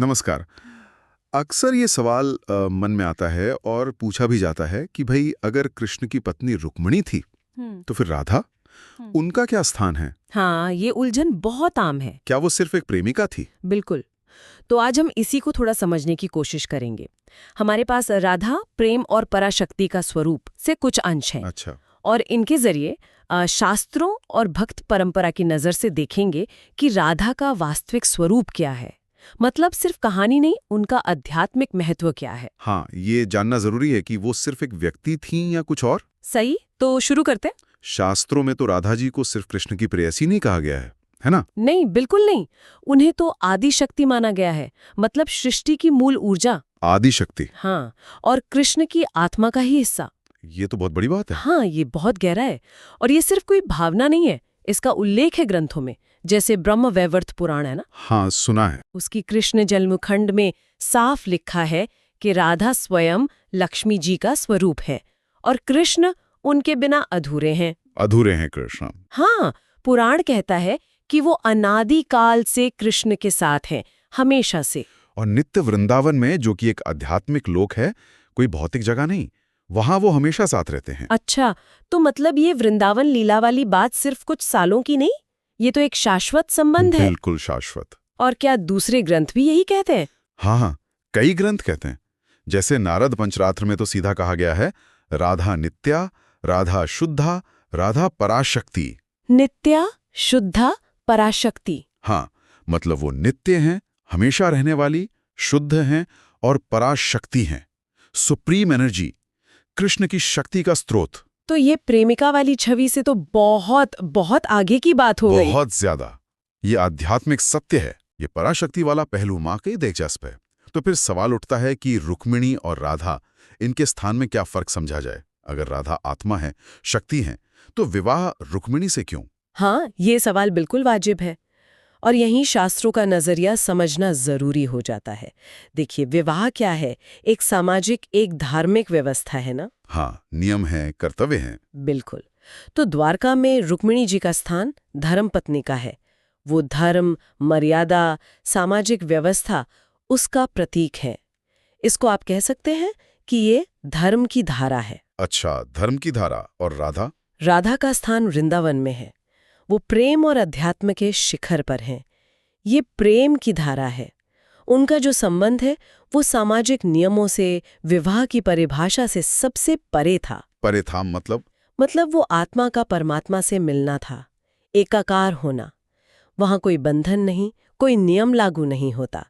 नमस्कार। अक्सर ये सवाल मन में आता है और पूछा भी जाता है कि भाई अगर कृष्ण की पत्नी रुक्मिणी थी हम्म तो फिर राधा, उनका क्या स्थान है? हाँ, ये उलझन बहुत आम है। क्या वो सिर्फ एक प्रेमिका थी? बिल्कुल। तो आज हम इसी को थोड़ा समझने की कोशिश करेंगे। हमारे पास राधा, प्रेम और पराशक्ति का स्वरूप से कुछ अंश हैं अच्छा। और इनके जरिए शास्त्रों और भक्त परंपरा की नज़र से देखेंगे कि राधा का वास्तविक स्वरूप क्या है। मतलब सिर्फ कहानी नहीं, उनका आध्यात्मिक महत्व क्या है। हाँ, ये जानना जरूरी है कि वो सिर्फ एक व्यक्ति थी या कुछ और। सही, तो शुरू करते हैं। शास्त्रों में तो राधा जी को सिर्फ कृष्ण की प्रेयसी नहीं कहा गया है ना? नहीं, बिल्कुल नहीं। उन्हें तो आदि शक्ति माना गया है, मतलब सृष्टि की मूल ऊर्जा। आदि शक्ति। हाँ, और कृष्ण की आत्मा का ही हिस्सा। ये तो बहुत बड़ी बात है। हाँ, ये बहुत गहरा है। और ये सिर्फ कोई भावना नहीं है, इसका उल्लेख है ग्रंथों में, जैसे ब्रह्म वैवर्त पुराण है ना। हाँ, सुना है। उसकी कृष्ण जन्मखंड में साफ लिखा है कि राधा स्वयं लक्ष्मी जी का स्वरूप है और कृष्ण उनके बिना अधूरे हैं। अधूरे हैं कृष्ण। हाँ, पुराण कहता है कि वो अनादि काल से कृष्ण के साथ हैं, हमेशा से। और नित्य वृंदावन में, जो कि एक आध्यात्मिक लोक है, कोई भौतिक जगह नहीं, वहां वो हमेशा साथ रहते हैं। अच्छा, तो मतलब ये वृंदावन लीला वाली बात सिर्फ कुछ सालों की नहीं, ये तो एक शाश्वत संबंध है। बिल्कुल शाश्वत। और क्या दूसरे ग्रंथ भी यही कहते हैं? हाँ, कई ग्रंथ कहते हैं। जैसे नारद पंचरात्र में तो सीधा कहा गया है, राधा नित्या, राधा शुद्धा, राधा पराशक्ति। नित्या, शुद्धा, पराशक्ति। हाँ, मतलब वो नित्य हैं, हमेशा रहने वाली, शुद्ध हैं और पराशक्ति हैं, सुप्रीम एनर्जी, कृष्ण की शक्ति का स्रोत। तो ये प्रेमिका वाली छवि से तो बहुत बहुत आगे की बात हो गई। बहुत ज्यादा। ये आध्यात्मिक सत्य है। ये पराशक्ति वाला पहलू माँ के दिलचस्प है। तो फिर सवाल उठता है कि रुक्मिणी और राधा, इनके स्थान में क्या फर्क समझा जाए? अगर राधा आत्मा है, शक्ति है, तो विवाह रुक्मिणी से क्यों? हाँ, ये सवाल बिल्कुल वाजिब है और यहीं शास्त्रों का नजरिया समझना जरूरी हो जाता है। देखिए, विवाह क्या है? एक सामाजिक, एक धार्मिक व्यवस्था है ना। हाँ, नियम है, कर्तव्य हैं। बिल्कुल। तो द्वारका में रुक्मिणी जी का स्थान धर्मपत्नी का है। वो धर्म, मर्यादा, सामाजिक व्यवस्था, उसका प्रतीक है। इसको आप कह सकते हैं कि ये धर्म की धारा है। अच्छा, धर्म की धारा। और राधा? राधा का स्थान वृंदावन में है। वो प्रेम और अध्यात्म के शिखर पर हैं। ये प्रेम की धारा है। उनका जो संबंध है वो सामाजिक नियमों से, विवाह की परिभाषा से सबसे परे था। परे था मतलब? मतलब वो आत्मा का परमात्मा से मिलना था, एकाकार होना। वहां कोई बंधन नहीं, कोई नियम लागू नहीं होता।